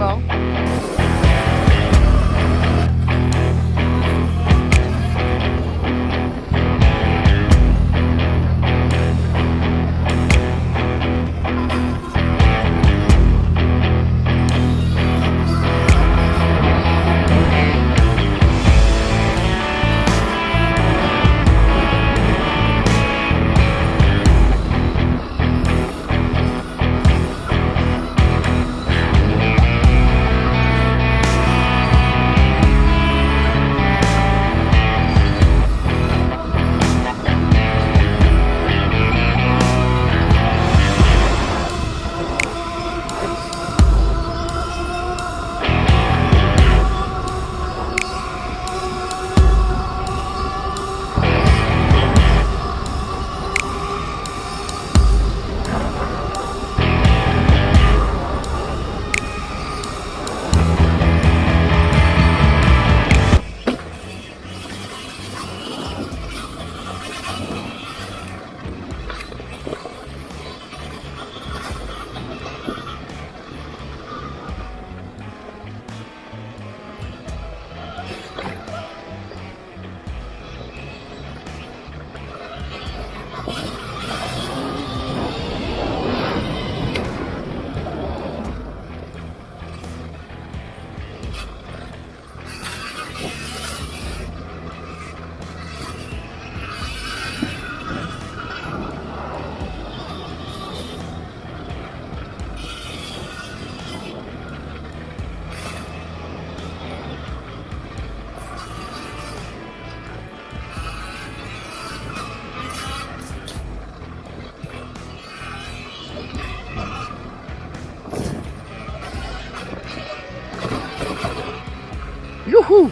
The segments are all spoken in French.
là. Youhou!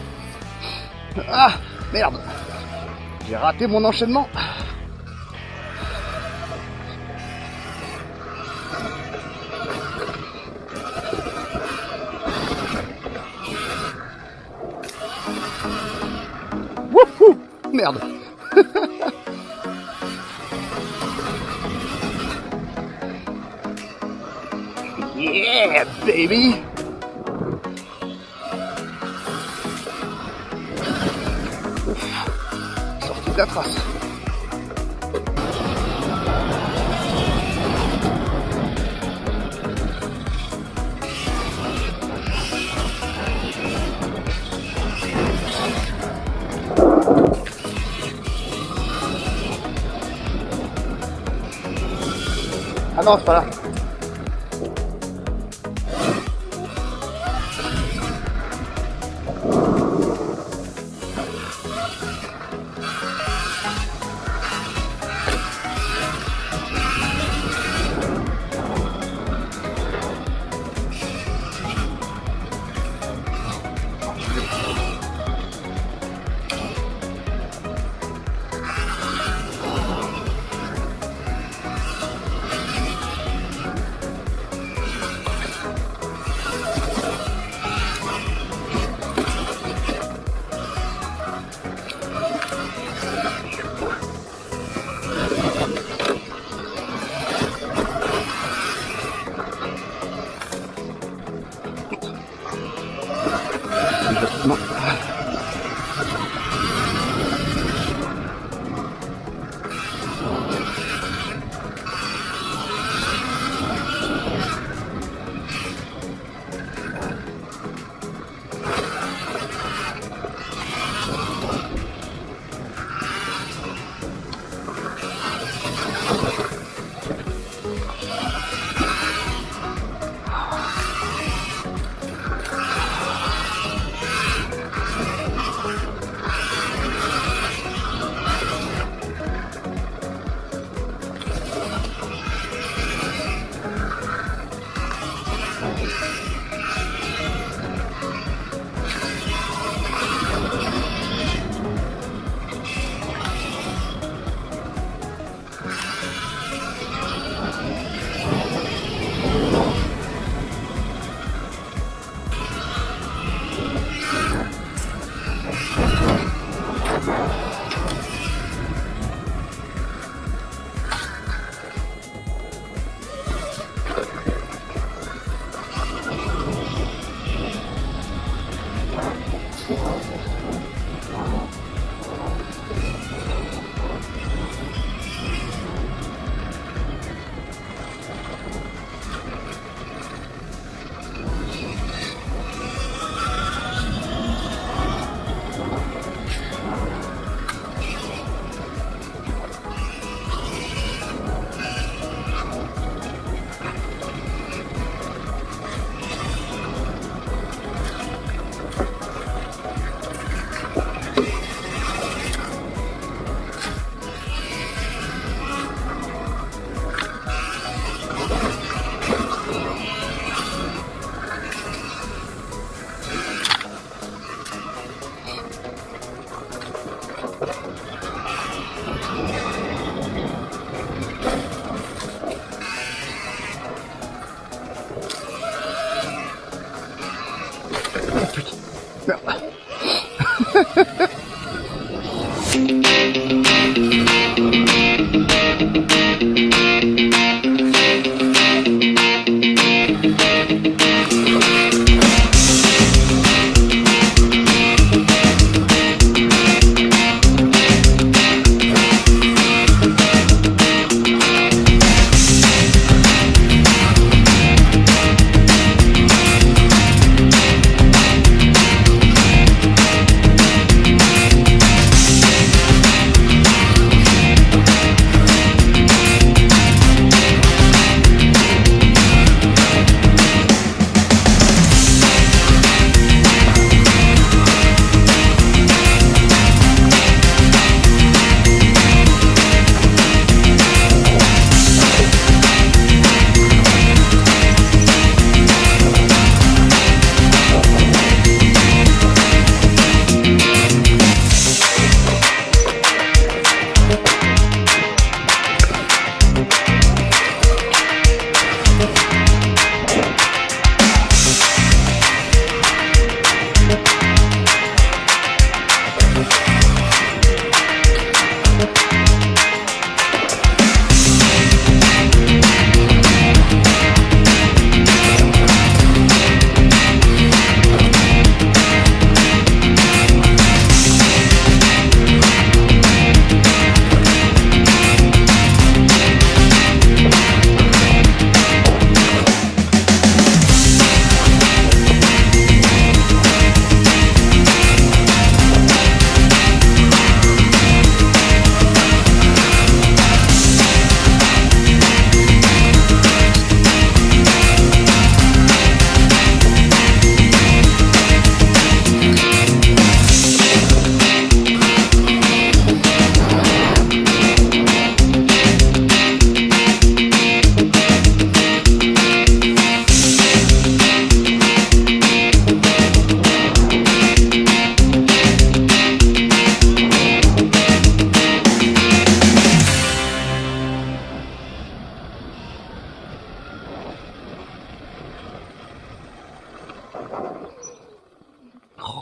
Ah, merde! J'ai raté mon enchaînement. Wouhou! Merde! Yeah, baby! Sortie de la trace. Ah non, c'est pas là.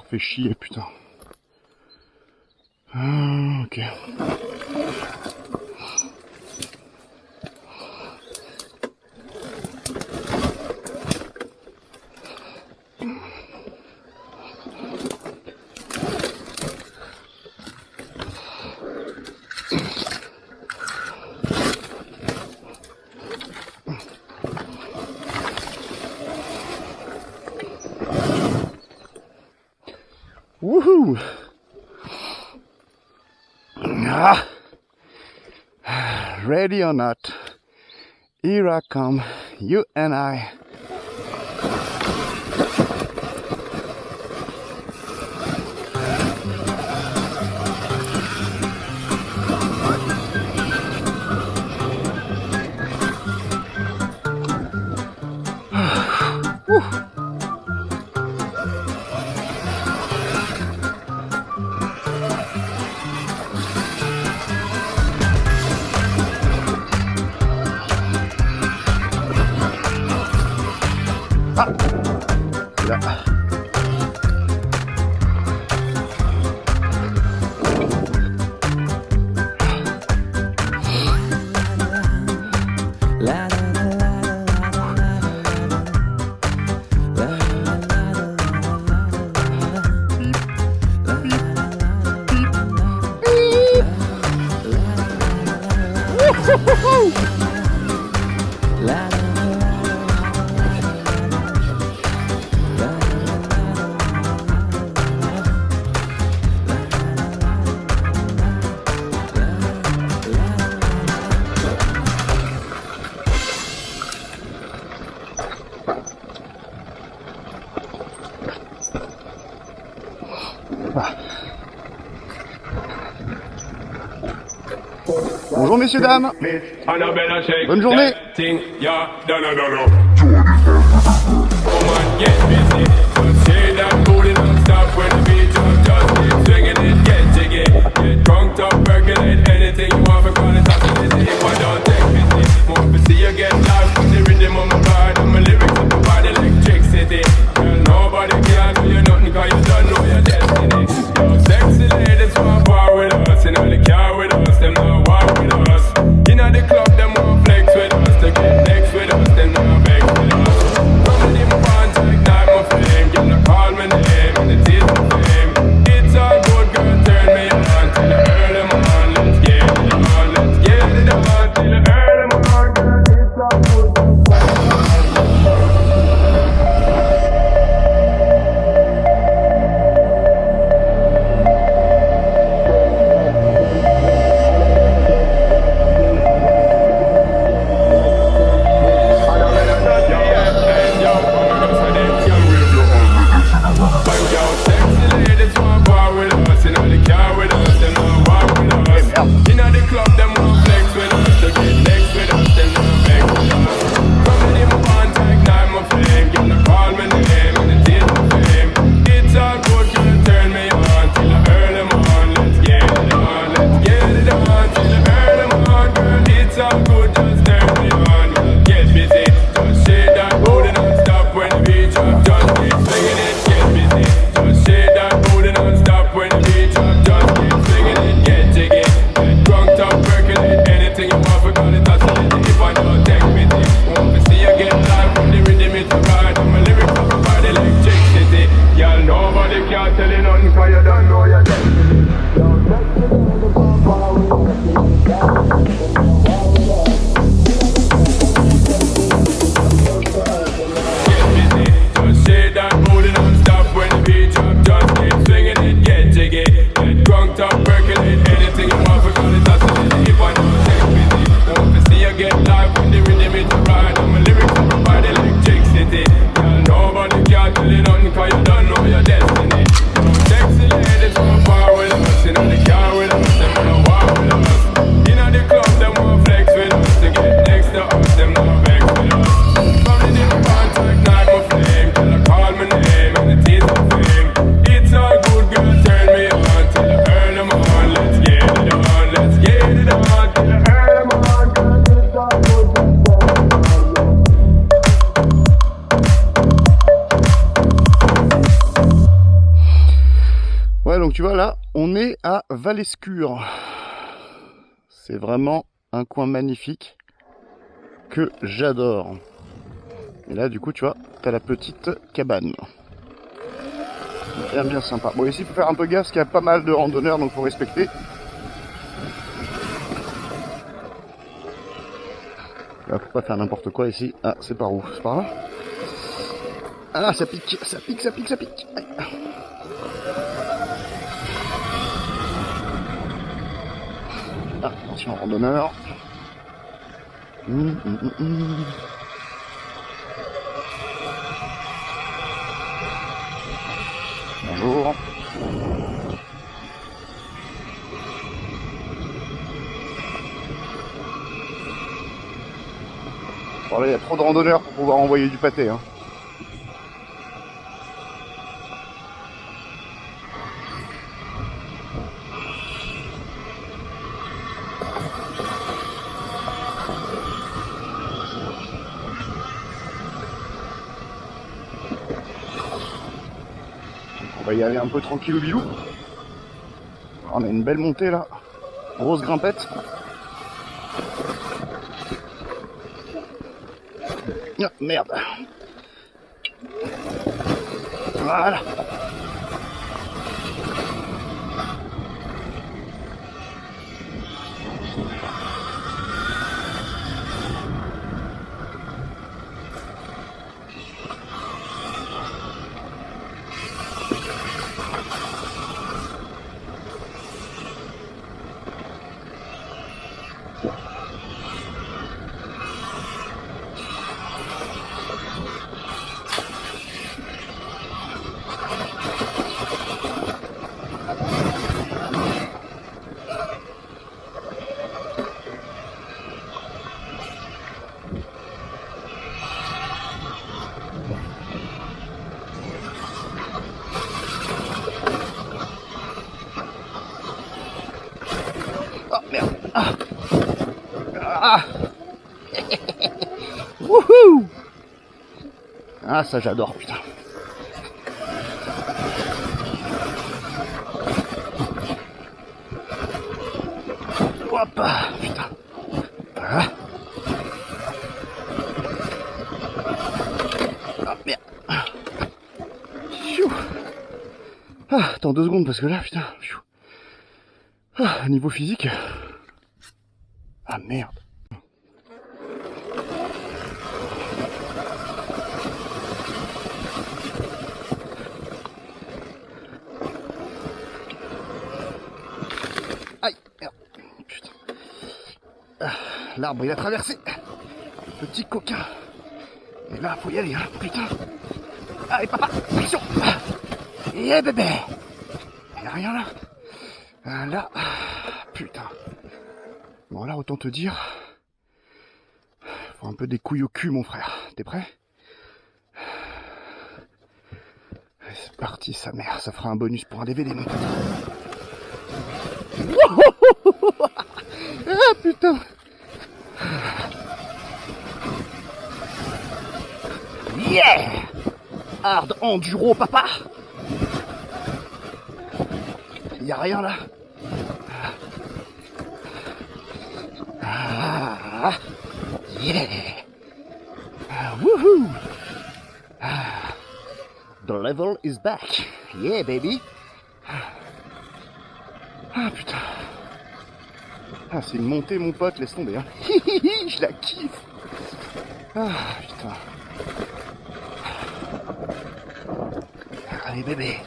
fait chier, putain. Ah, ok. Woohoo! Ah. Ready or not, here I come, you and I. Là. Bonjour messieurs, dames. Bonne journée. Call my name. donc tu vois là, on est à Valescure. C'est vraiment un coin magnifique que j'adore. Et là, du coup, tu vois, t'as la petite cabane. Bien, bien sympa. Bon, ici, il faut faire un peu gaffe parce qu'il y a pas mal de randonneurs, donc faut respecter. Là, faut pas faire n'importe quoi ici. Ah, c'est par où? C'est par là? Ah, ça pique, ça pique, ça pique, ça pique. Ah, attention, randonneur. Bonjour. Bon là, il y a trop de randonneurs pour pouvoir envoyer du pâté. Hein. On va y aller un peu tranquillou bilou. On a une belle montée là. Grosse grimpette. Ah, merde. Voilà. Oh merde. Ah. Ah. Wouhou. Ah ça j'adore putain. Hop putain. Ah. Ah merde. Ah, attends 2 secondes parce que là putain. Ah, niveau physique. Ah merde. Aïe, merde. Putain. Ah, l'arbre il a traversé. Petit coquin. Et là faut y aller, hein, putain. Allez papa, action. Yeah bébé. Y'a rien là. Là. Putain. Bon là autant te dire. Faut un peu des couilles au cul mon frère. T'es prêt? C'est parti sa mère. Ça fera un bonus pour un DVD mon pote. Ah putain. Yeah. Hard enduro papa. Y'a rien là. Ah, yeah. Woohoo. The level is back. Yeah baby. Ah putain. Ah c'est une montée mon pote, laisse tomber hein. Je la kiffe. Ah putain. Allez bébé.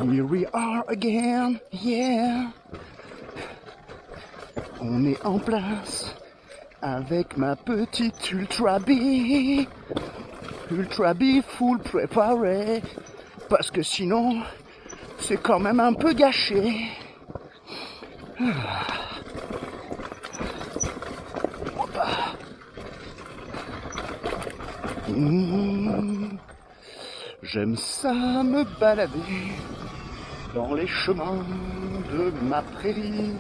Here we are again, yeah. On est en place avec ma petite Ultra B. Ultra B full préparé. Parce que sinon, c'est quand même un peu gâché. J'aime ça me balader dans les chemins de ma prairie.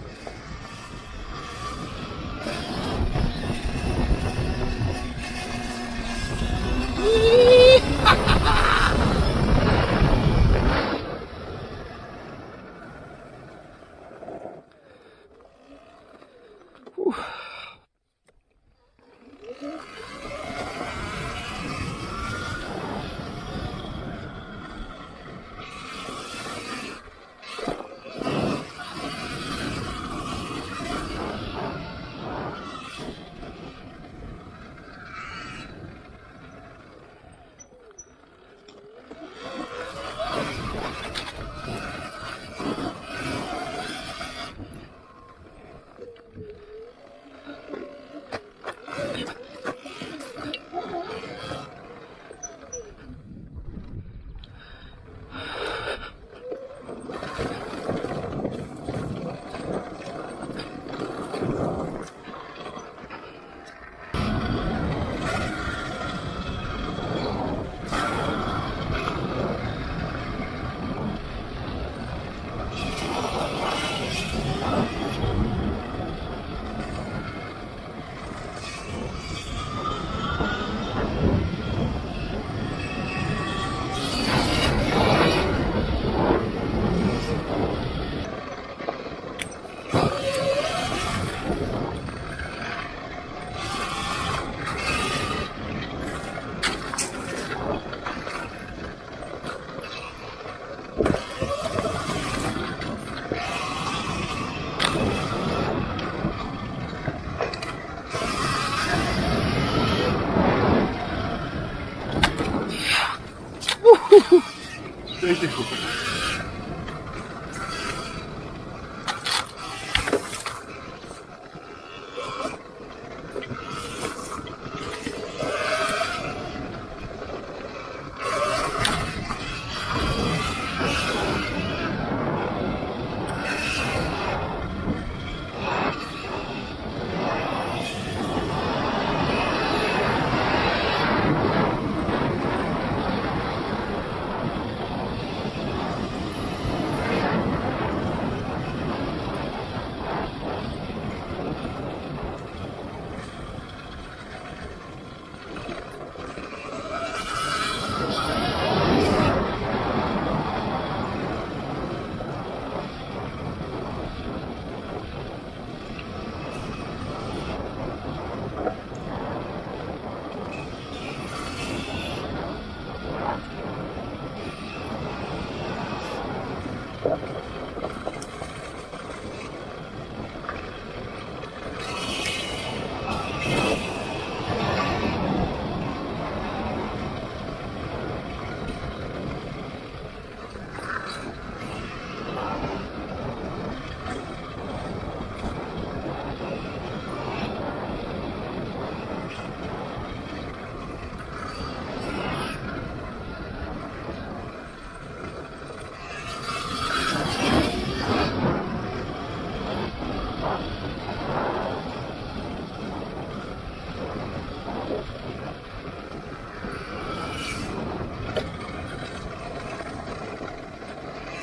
a été chaud.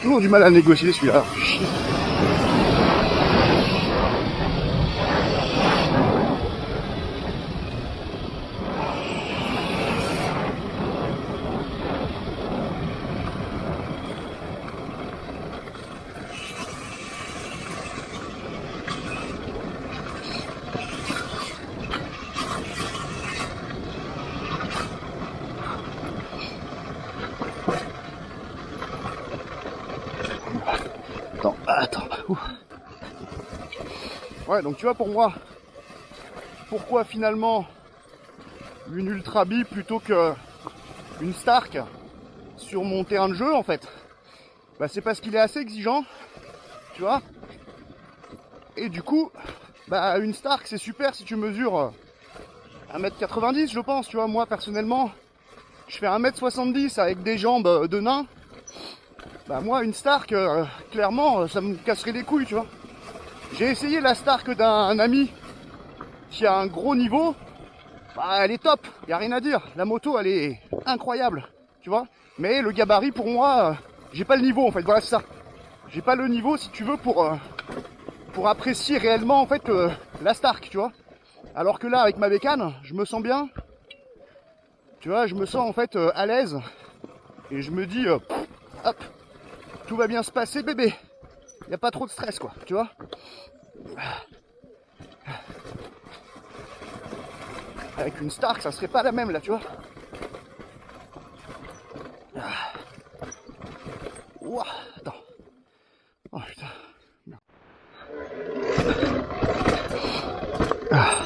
Toujours du mal à négocier celui-là. Attends. Ouh. Ouais, donc tu vois, pour moi, pourquoi finalement une Ultra Bee plutôt qu'une Stark sur mon terrain de jeu, en fait, bah, c'est parce qu'il est assez exigeant, tu vois. Et du coup, bah, une Stark, c'est super si tu mesures 1m90, je pense, tu vois. Moi, personnellement, je fais 1m70 avec des jambes de nain. Bah moi, une Stark, clairement, ça me casserait les couilles, tu vois. J'ai essayé la Stark d'un ami qui a un gros niveau. Bah, elle est top, y a rien à dire. La moto, elle est incroyable, tu vois. Mais le gabarit, pour moi, j'ai pas le niveau, en fait. Voilà, c'est ça. J'ai pas le niveau, si tu veux, pour apprécier réellement, en fait, la Stark, tu vois. Alors que là, avec ma bécane, je me sens bien. Tu vois, je me sens, en fait, à l'aise. Et je me dis, hop, tout va bien se passer, bébé. Y a pas trop de stress, quoi, tu vois. Avec une Stark, ça serait pas la même, là, tu vois. Ouah, attends. Oh putain. Ah.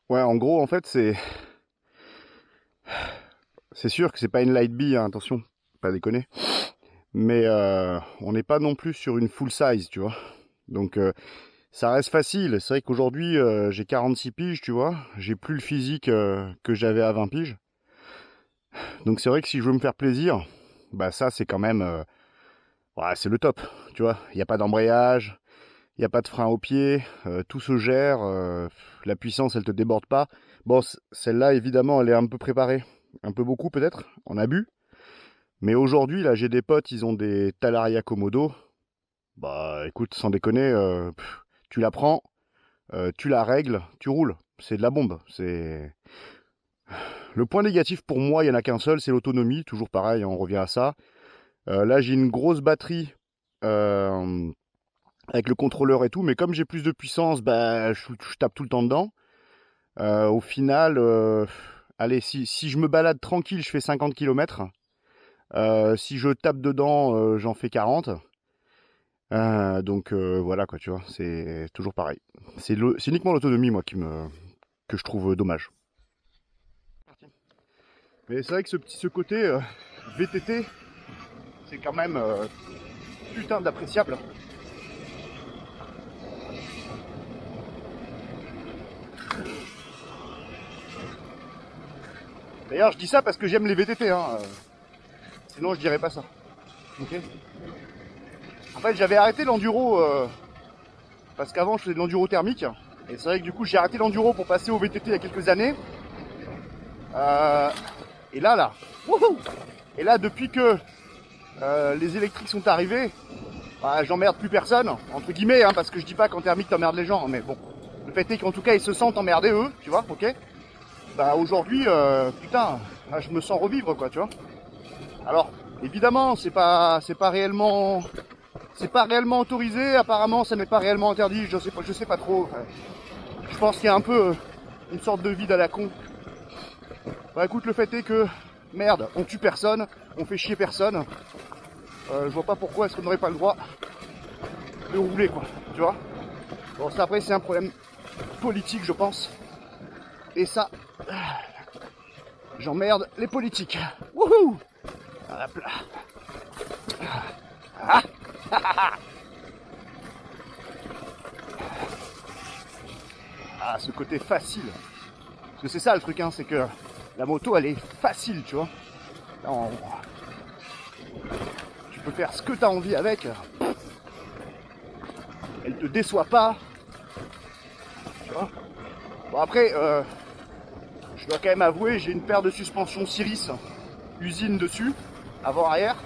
Ouais, en gros, en fait, c'est sûr que c'est pas une light bee, hein, attention, pas déconner. Mais on n'est pas non plus sur une full size, tu vois. Donc ça reste facile. C'est vrai qu'aujourd'hui, j'ai 46 piges, tu vois. J'ai plus le physique que j'avais à 20 piges. Donc c'est vrai que si je veux me faire plaisir, bah ça c'est quand même, ouais, c'est le top, tu vois. Il n'y a pas d'embrayage, il n'y a pas de frein au pied, tout se gère, la puissance elle te déborde pas. Bon, celle-là évidemment elle est un peu préparée, un peu beaucoup peut-être, en abus. Mais aujourd'hui là j'ai des potes, ils ont des Talaria Komodo. Bah écoute, sans déconner, tu la prends, tu la règles, tu roules. C'est de la bombe. Le point négatif pour moi, il n'y en a qu'un seul, c'est l'autonomie. Toujours pareil, on revient à ça. Là, j'ai une grosse batterie avec le contrôleur et tout, mais comme j'ai plus de puissance, bah, je tape tout le temps dedans. Au final, allez, si je me balade tranquille, je fais 50 km. Si je tape dedans, j'en fais 40. Donc voilà quoi, tu vois, c'est toujours pareil. C'est uniquement l'autonomie, moi, que je trouve dommage. Mais c'est vrai que ce côté VTT, c'est quand même putain d'appréciable. D'ailleurs, je dis ça parce que j'aime les VTT, hein. Sinon, je dirais pas ça. Ok. En fait, j'avais arrêté l'enduro parce qu'avant, je faisais de l'enduro thermique. Et c'est vrai que du coup, j'ai arrêté l'enduro pour passer au VTT il y a quelques années. Et là, wouhou. Et là, depuis que les électriques sont arrivés, bah, j'emmerde plus personne, entre guillemets, hein, parce que je dis pas qu'en thermique t'emmerdes les gens, mais bon. Le fait est qu'en tout cas, ils se sentent emmerdés, eux, tu vois, ok. Bah aujourd'hui, putain, je me sens revivre, quoi, tu vois. Alors, évidemment, c'est pas réellement autorisé. Apparemment, ça n'est pas réellement interdit. Je sais pas trop. Je pense qu'il y a un peu une sorte de vide à la con. Bah écoute, le fait est que merde, on tue personne, on fait chier personne. Je vois pas pourquoi est-ce qu'on n'aurait pas le droit de rouler, quoi. Tu vois. Bon, ça après c'est un problème politique, je pense. Et ça, j'emmerde les politiques. Wouhou! Hop là. Ah. Ah, ce côté facile. Parce que c'est ça le truc, hein, c'est que la moto, elle est facile, tu vois. Là, tu peux faire ce que tu as envie avec. Elle te déçoit pas. Tu vois. Bon, après, je dois quand même avouer, j'ai une paire de suspensions Siris usine dessus, avant-arrière.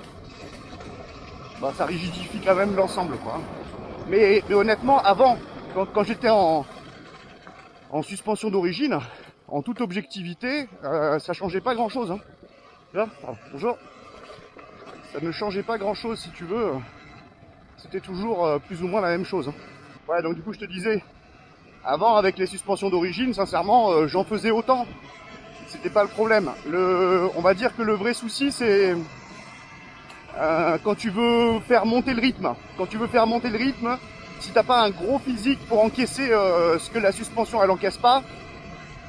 Bah, ça rigidifie quand même l'ensemble, quoi. Mais honnêtement, avant, quand j'étais en suspension d'origine, en toute objectivité, ça changeait pas grand chose. Hein. Là, bonjour. Ça ne changeait pas grand chose si tu veux. C'était toujours plus ou moins la même chose. Hein. Ouais, donc du coup, je te disais, avant, avec les suspensions d'origine, sincèrement, j'en faisais autant. C'était pas le problème. On va dire que le vrai souci, c'est quand tu veux faire monter le rythme. Quand tu veux faire monter le rythme, si t'as pas un gros physique pour encaisser ce que la suspension elle encaisse pas,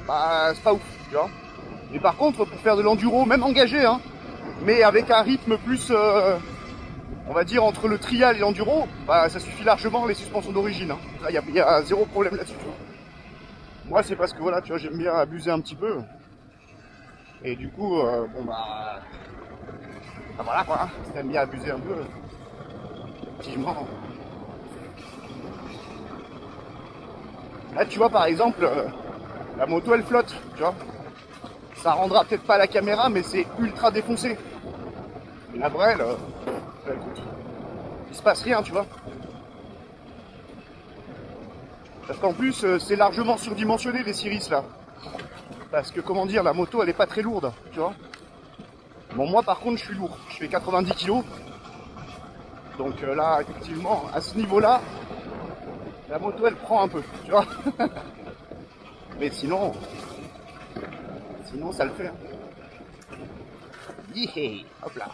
bah c'est pas ouf, tu vois. Mais par contre, pour faire de l'enduro, même engagé, hein, mais avec un rythme plus, on va dire, entre le trial et l'enduro, bah ça suffit largement les suspensions d'origine. Hein. Là, il y a zéro problème là-dessus. Moi, c'est parce que voilà, tu vois, j'aime bien abuser un petit peu. Et du coup, bon bah voilà quoi, hein, si t'aimes bien abuser un peu, effectivement. Là, tu vois, par exemple, la moto elle flotte, tu vois. Ça rendra peut-être pas la caméra, mais c'est ultra défoncé. Et la brelle, écoute, il se passe rien, tu vois. Parce qu'en plus, c'est largement surdimensionné les Siris là. Parce que, comment dire, la moto elle est pas très lourde, tu vois. Bon, moi par contre, je suis lourd. Je fais 90 kg. Donc là, effectivement, à ce niveau-là, la moto elle prend un peu, tu vois. Mais sinon ça le fait. Yeah, hop là.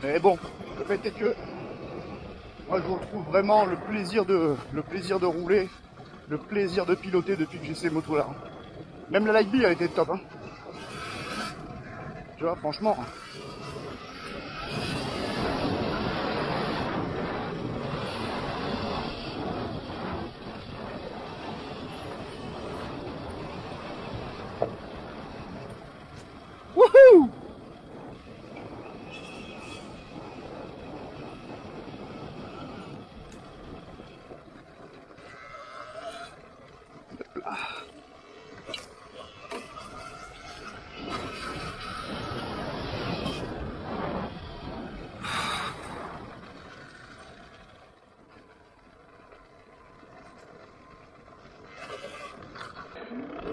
Mais bon, le fait est que moi je retrouve vraiment le plaisir de rouler, le plaisir de piloter depuis que j'ai ces motos là. Même la Light B elle était top, hein. Tu vois, franchement. Wouhou!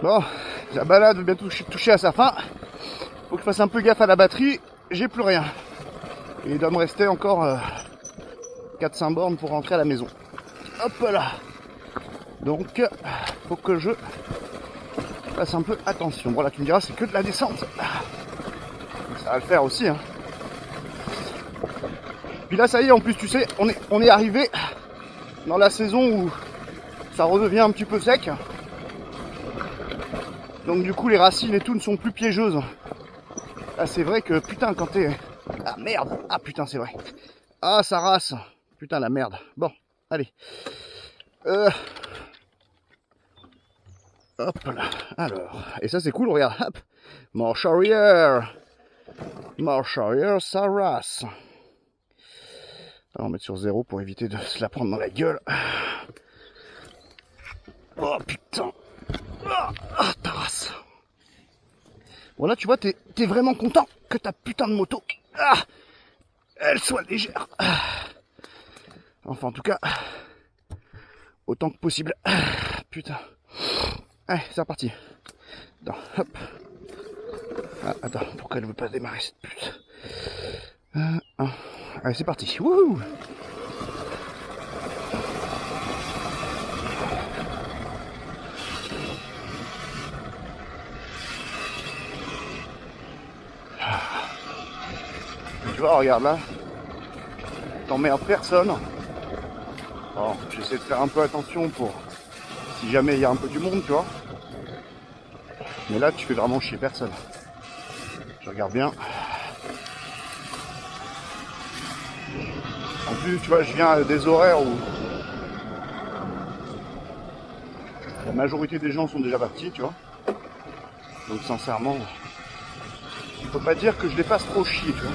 Bon, la balade va bientôt toucher à sa fin. Faut que je fasse un peu gaffe à la batterie. J'ai plus rien. Et il doit me rester encore 4-5 bornes pour rentrer à la maison. Hop là. Donc, faut que je fasse un peu attention. Voilà, tu me diras, c'est que de la descente. Ça va le faire aussi. Hein. Puis là, ça y est, en plus, tu sais, on est arrivé dans la saison où ça redevient un petit peu sec. Donc du coup, les racines et tout ne sont plus piégeuses. Ah, c'est vrai que, putain, quand t'es... Ah, merde. Ah, putain, c'est vrai. Ah, ça rase. Putain, la merde. Bon, allez. Hop là. Alors. Et ça, c'est cool, regarde. Hop. Marche arrière. Marche arrière, ça rase. On va mettre sur 0 pour éviter de se la prendre dans la gueule. Oh, putain. Ah, ta race. Bon, là, tu vois, t'es vraiment content que ta putain de moto, elle soit légère. Enfin, en tout cas, autant que possible. Putain. Allez, c'est reparti. Attends, hop. Ah, attends, pourquoi elle veut pas démarrer cette pute? Allez, c'est parti. Wouhou! Tu vois, regarde là. T'emmerdes personne. Alors, j'essaie de faire un peu attention pour si jamais il y a un peu du monde, tu vois. Mais là, tu fais vraiment chier personne. Je regarde bien. En plus, tu vois, je viens à des horaires où la majorité des gens sont déjà partis, tu vois. Donc sincèrement, je peux pas dire que je les fasse trop chier, tu vois.